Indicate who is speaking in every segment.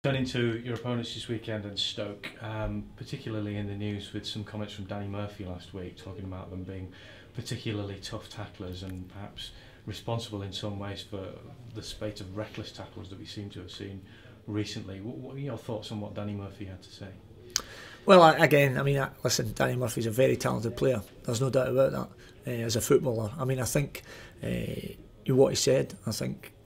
Speaker 1: Turning to your opponents this weekend and Stoke, particularly in the news with some comments from Danny Murphy last week talking about them being particularly tough tacklers and perhaps responsible in some ways for the spate of reckless tackles that we seem to have seen recently. What are your thoughts on what Danny Murphy had to say?
Speaker 2: Well, again, listen, Danny Murphy's a very talented player. There's no doubt about that. As a footballer, I think what he said,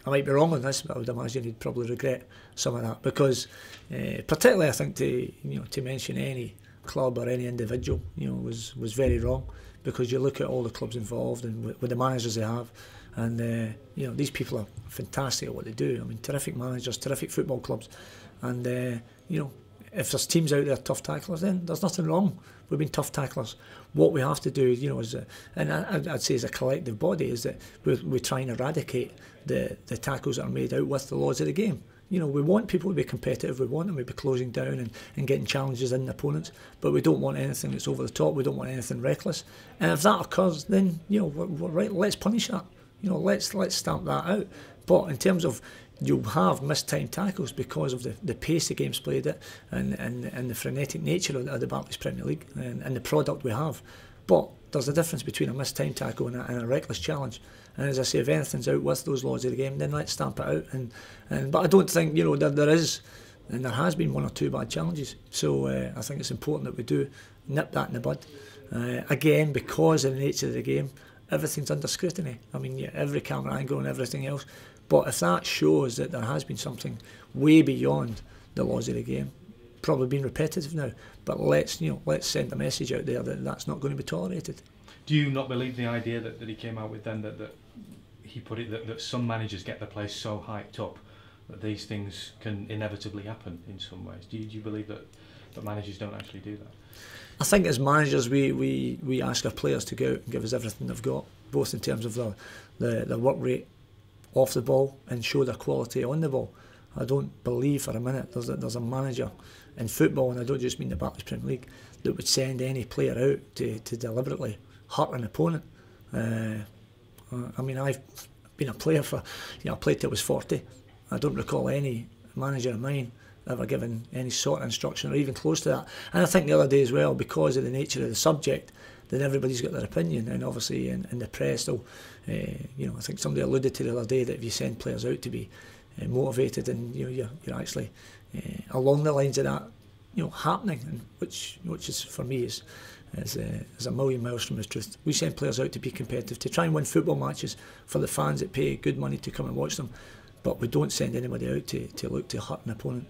Speaker 2: I might be wrong on this, but I would imagine he'd probably regret some of that because, particularly, I think to mention any club or any individual, was very wrong, because you look at all the clubs involved and with the managers they have, and these people are fantastic at what they do. Terrific managers, terrific football clubs, and if there's teams out there tough tacklers, then there's nothing wrong with being tough tacklers. What we have to do, and I'd say as a collective body, is that we try and eradicate the tackles that are made out with the laws of the game. We want people to be competitive, we want them to be closing down and getting challenges in the opponents, but we don't want anything that's over the top, we don't want anything reckless. And if that occurs, then we're right, let's punish that. Let's stamp that out. But in terms of, you'll have mistimed tackles because of the pace the game's played at and the frenetic nature of the Barclays Premier League and the product we have. But there's a difference between a mistimed tackle and a reckless challenge. And as I say, if anything's out with those laws of the game, then let's stamp it out. But I don't think there is, and there has been one or two bad challenges. So I think it's important that we do nip that in the bud. Again, because of the nature of the game, everything's under scrutiny. Every camera angle and everything else. But if that shows that there has been something way beyond the laws of the game, probably being repetitive now, but let's send a message out there that that's not going to be tolerated.
Speaker 1: Do you not believe the idea that he came out with then, that he put it that some managers get the place so hyped up that these things can inevitably happen in some ways? Do you believe that managers don't actually do that?
Speaker 2: I think as managers we ask our players to go out and give us everything they've got, both in terms of the work rate off the ball and show their quality on the ball. I don't believe for a minute there's a manager in football, and I don't just mean the Barclays Premier League, that would send any player out to deliberately hurt an opponent. I've been a player for, I played till I was 40. I don't recall any manager of mine ever given any sort of instruction or even close to that. And I think the other day as well, because of the nature of the subject, then everybody's got their opinion, and obviously in the press, I think somebody alluded to the other day that if you send players out to be motivated, and you're actually along the lines of that happening, and which is for me is a million miles from the truth. We send players out to be competitive, to try and win football matches for the fans that pay good money to come and watch them, but we don't send anybody out to look to hurt an opponent.